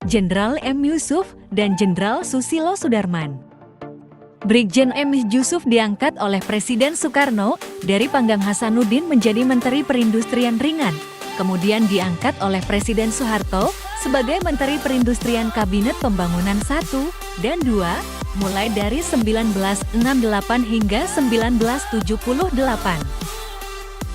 Jenderal M. Yusuf, dan Jenderal Susilo Sudarman. Brigjen M. Yusuf diangkat oleh Presiden Soekarno dari Pangdam Hasanuddin menjadi Menteri Perindustrian Ringan, kemudian diangkat oleh Presiden Soeharto sebagai Menteri Perindustrian Kabinet Pembangunan 1 dan 2, mulai dari 1968 hingga 1978.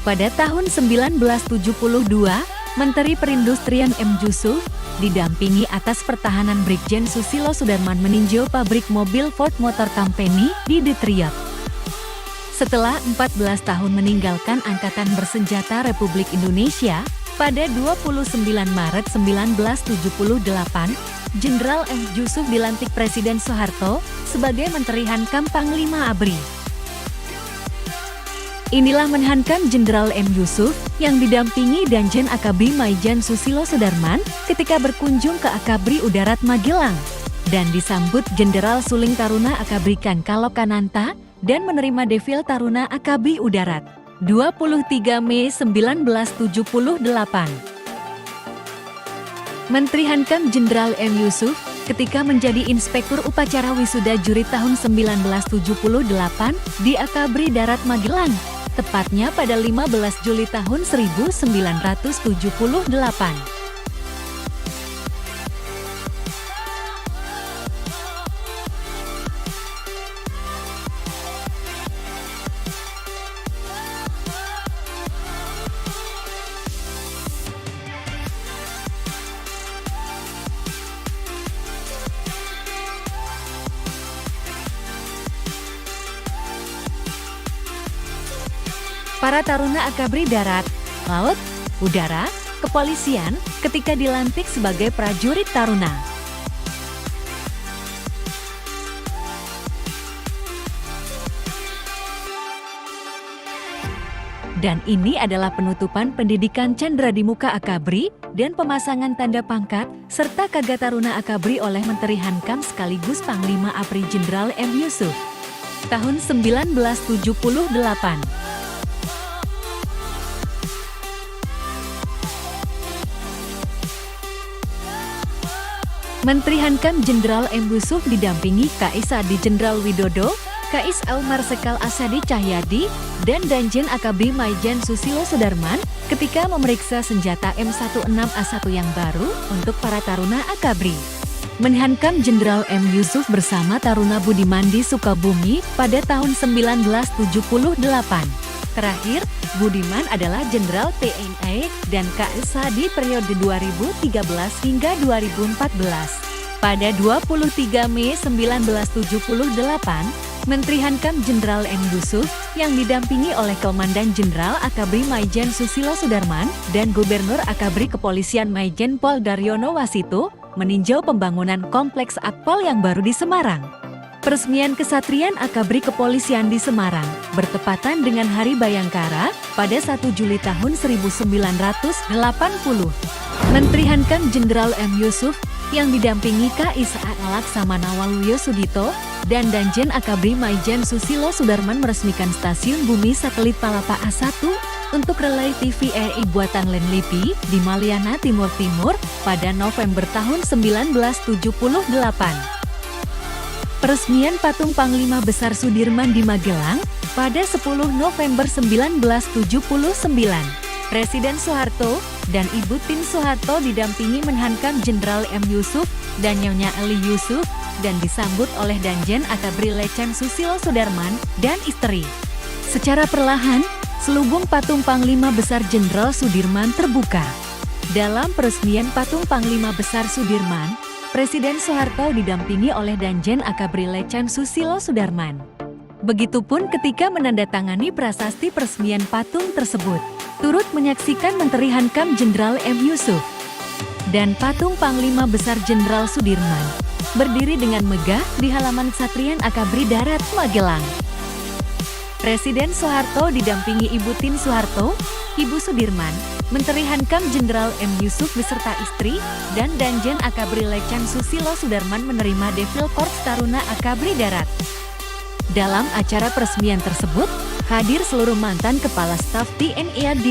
Pada tahun 1972, Menteri Perindustrian M. Yusuf didampingi atas pertahanan Brigjen Susilo Sudarman meninjau pabrik mobil Ford Motor Company di Detroit. Setelah 14 tahun meninggalkan Angkatan Bersenjata Republik Indonesia, pada 29 Maret 1978, Jenderal M. Yusuf dilantik Presiden Soeharto sebagai Menteri Hankam Panglima ABRI. Inilah Menhankam Jenderal M. Yusuf yang didampingi Danjen Akabri Maijen Susilo Sudarman ketika berkunjung ke Akabri Udarat Magelang dan disambut Jenderal Suling Taruna Akabri Kan Kalokananta dan menerima Defil Taruna Akabri Udarat 23 Mei 1978. Menteri Hankam Jenderal M. Yusuf ketika menjadi Inspektur Upacara Wisuda Jurit tahun 1978 di Akabri Darat Magelang, tepatnya pada 15 Juli tahun 1978. Para taruna Akabri Darat, Laut, Udara, Kepolisian ketika dilantik sebagai prajurit taruna. Dan ini adalah penutupan pendidikan Chandra di Muka Akabri dan pemasangan tanda pangkat serta Kaga Taruna Akabri oleh Menteri Hankam sekaligus Panglima ABRI Jenderal M. Yusuf. Tahun 1978. Menteri Hankam Jenderal M. Yusuf didampingi KIS Adi Jenderal Widodo, KIS Au Marsikal Asadi Cahyadi, dan Danjen Akabri Maijen Susilo Sudarman ketika memeriksa senjata M16A1 yang baru untuk para taruna Akabri. Menhankam Jenderal M. Yusuf bersama Taruna Budimandi Sukabumi pada tahun 1978. Terakhir, Budiman adalah Jenderal TNI dan KIS di periode 2013 hingga 2014. Pada 23 Mei 1978, Menteri Hankam Jenderal M. Yusuf yang didampingi oleh Komandan Jenderal Akabri Maijen Susilo Sudarman dan Gubernur Akabri Kepolisian Maijen Pol Daryono Wasitu meninjau pembangunan Kompleks Akpol yang baru di Semarang. Peresmian Kesatrian Akabri Kepolisian di Semarang bertepatan dengan Hari Bayangkara pada 1 Juli tahun 1980. Menteri Hankam Jenderal M. Yusuf yang didampingi KIS Laksamana Waluyo Sudito dan Danjen Akabri Maijen Susilo Sudarman meresmikan Stasiun Bumi Satelit Palapa A1 untuk relay TVRI buatan Lenlipi di Maliana Timur pada November tahun 1978. Peresmian Patung Panglima Besar Sudirman di Magelang pada 10 November 1979. Presiden Soeharto dan Ibu Tien Soeharto didampingi Menhankam Jenderal M. Yusuf dan Nyonya Eli Yusuf dan disambut oleh Danjen Akabri Lecan Susilo Sudarman dan istri. Secara perlahan, selubung Patung Panglima Besar Jenderal Sudirman terbuka. Dalam peresmian Patung Panglima Besar Sudirman, Presiden Soeharto didampingi oleh Danjen Akabri Lecan Susilo Sudarman. Begitupun ketika menandatangani prasasti peresmian patung tersebut, turut menyaksikan Menteri Hankam Jenderal M. Yusuf. Dan Patung Panglima Besar Jenderal Sudirman berdiri dengan megah di halaman Kesatrian Akabri Darat Magelang. Presiden Soeharto didampingi Ibu Tien Soeharto, Ibu Sudirman, Menteri Hankam Jenderal M. Yusuf beserta istri, dan Danjen Akabri Lecan Susilo Sudarman menerima Defil Korps Taruna Akabri Darat. Dalam acara peresmian tersebut, hadir seluruh mantan Kepala Staf TNI AD,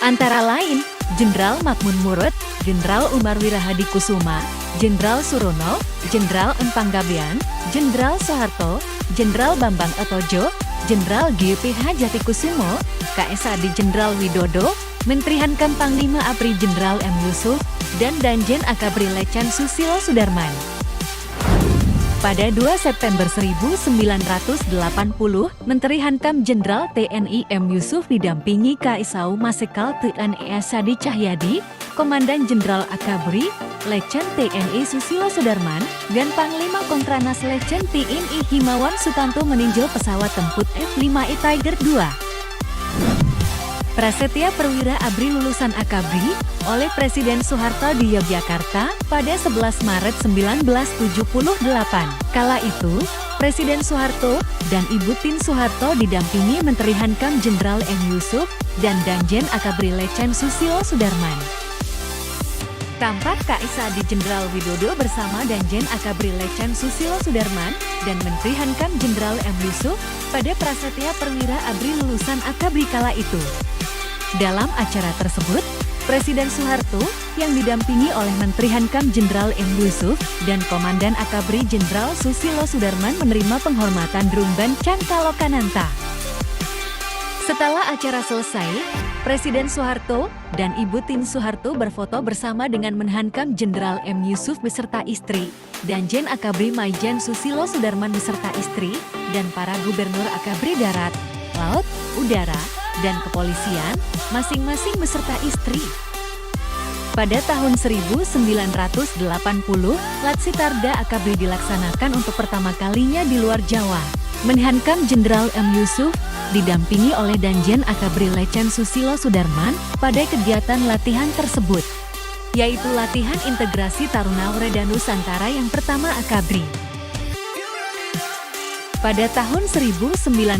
antara lain Jenderal Makmun Murad, Jenderal Umar Wirahadi Kusuma, Jenderal Surono, Jenderal M. Panggabean, Jenderal Soeharto, Jenderal Bambang Otojo, Jenderal GPH Jatikusumo, KSAD Jenderal Widodo, Menteri Hankam Panglima ABRI Jenderal M. Yusuf, dan Danjen Akabri Letjen Susilo Sudarman. Pada 2 September 1980, Menteri Hankam Jenderal TNI M. Yusuf didampingi KSAU Marsikal TNI Sadi Cahyadi, Komandan Jenderal Akabri, Letjen TNI Susilo Sudarman, dan Panglima Kontranas Letjen TNI Himawan Sutanto meninjau pesawat tempur F-5I Tiger II. Prasetya Perwira ABRI lulusan Akabri oleh Presiden Soeharto di Yogyakarta pada 11 Maret 1978. Kala itu, Presiden Soeharto dan Ibu Tien Soeharto didampingi Menteri Hankam Jenderal M. Yusuf dan Danjen Akabri Letjen Susilo Sudarman. Tampak KSAD Jenderal Widodo bersama Danjen Akabri Letjen Susilo Sudarman dan Menteri Hankam Jenderal M. Yusuf pada Prasetya Perwira ABRI lulusan Akabri kala itu. Dalam acara tersebut, Presiden Soeharto yang didampingi oleh Menteri Hankam Jenderal M. Yusuf dan Komandan Akabri Jenderal Susilo Sudarman menerima penghormatan Drumban Cankalokananta. Setelah acara selesai, Presiden Soeharto dan Ibu Tien Soeharto berfoto bersama dengan Menhankam Jenderal M. Yusuf beserta istri, Danjen Akabri Maijen Susilo Sudarman beserta istri, dan para gubernur Akabri Darat, Laut, Udara, dan Kepolisian, masing-masing beserta istri. Pada tahun 1980, Latsitarda Akabri dilaksanakan untuk pertama kalinya di luar Jawa. Menhankam Jenderal M. Yusuf didampingi oleh Danjen Akabri Letjen Susilo Sudarman pada kegiatan latihan tersebut, yaitu latihan integrasi Taruna dan Nusantara yang pertama Akabri. Pada tahun 1980,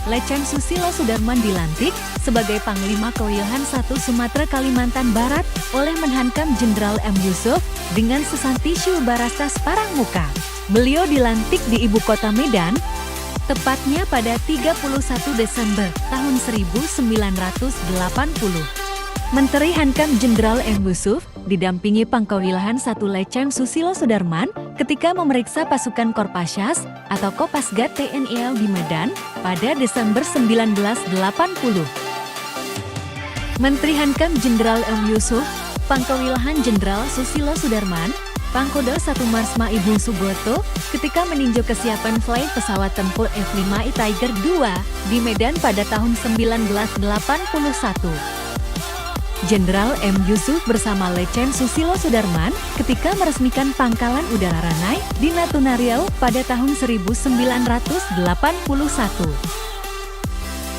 Letjen Susilo Sudarman dilantik sebagai Panglima Kewilahan 1 Sumatera Kalimantan Barat oleh Menhankam Jenderal M. Yusuf dengan sesanti Syubarastas Parangmuka. Beliau dilantik di ibu kota Medan, tepatnya pada 31 Desember tahun 1980. Menteri Hankam Jenderal M. Yusuf didampingi Pangkawilahan 1 Letjen Susilo Sudarman ketika memeriksa pasukan Korpasgas atau Kopasgat TNI AU di Medan pada Desember 1980. Menteri Hankam Jenderal M. Yusuf, Pangkawilahan Jenderal Susilo Sudarman, Pangkodam 1 Marsma Ibu Suboto ketika meninjau kesiapan flight pesawat tempur F-5I Tiger II di Medan pada tahun 1981. Jenderal M. Yusuf bersama Letjen Susilo Sudarman ketika meresmikan Pangkalan Udara Ranai di Natuna Riau pada tahun 1981.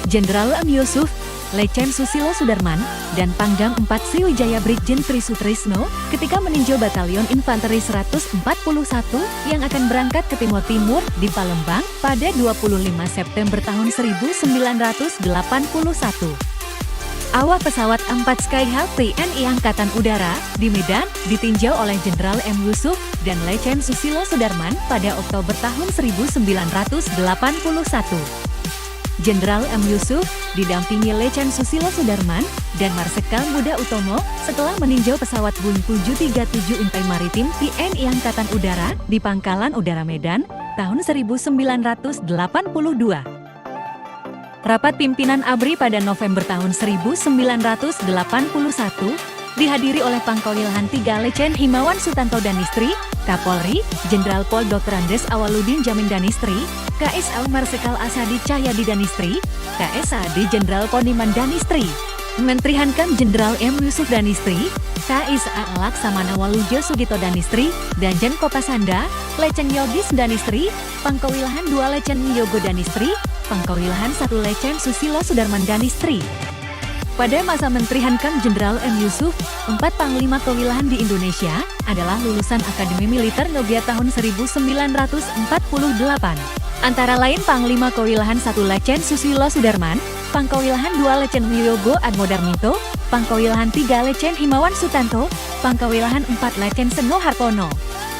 Jenderal M. Yusuf, Letjen Susilo Sudarman, dan Pangdam 4 Sriwijaya Brigjen Tri Sutrisno ketika meninjau Batalion Infanteri 141 yang akan berangkat ke Timur Timur di Palembang pada 25 September tahun 1981. Awak pesawat 4 Skyhawk TNI Angkatan Udara di Medan ditinjau oleh Jenderal M. Yusuf dan Letjen Susilo Sudarman pada Oktober tahun 1981. Jenderal M. Yusuf didampingi Letjen Susilo Sudarman dan Marsikal Muda Utomo setelah meninjau pesawat Boeing 737 Intai Maritim TNI Angkatan Udara di Pangkalan Udara Medan tahun 1982. Rapat pimpinan ABRI pada November tahun 1981 dihadiri oleh Pangkawilahan 3 Letjen Himawan Sutanto Danistri, Kapolri, Jenderal Pol Dr. Andes Awaludin Jamin Danistri, KSAU Marsikal Asadi Cahyadi Danistri, KSAD Jenderal Poniman Danistri, Menteri Hankam Jenderal M. Yusuf Danistri, KSA Laksamana Walujo Sugito Danistri, Danjen Kopasanda, Letjen Yogis Danistri, Pangkawilahan 2 Letjen Wiyogo Danistri, Pangkawilahan 1 Letjen Susilo Sudarman Danistri. Pada masa Menteri Hankam Jenderal M. Yusuf, 4 Panglima Kewilahan di Indonesia adalah lulusan Akademi Militer Nobia tahun 1948. Antara lain Panglima Kewilahan 1 Letjen Susilo Sudarman, Pangkawilahan 2 Letjen Wiyogo Admodarminto, Pangkawilahan 3 Letjen Himawan Sutanto, Pangkawilahan 4 Letjen Seno Hartono,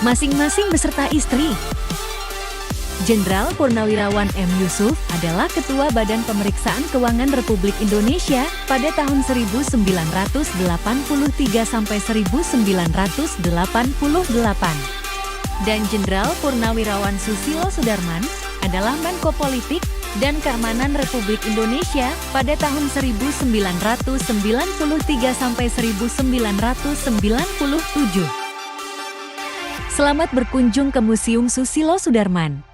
masing-masing beserta istri. Jenderal Purnawirawan M. Yusuf adalah Ketua Badan Pemeriksaan Keuangan Republik Indonesia pada tahun 1983 sampai 1988. Dan Jenderal Purnawirawan Susilo Sudarman adalah Menko Politik dan Keamanan Republik Indonesia pada tahun 1993 sampai 1997. Selamat berkunjung ke Museum Susilo Sudarman.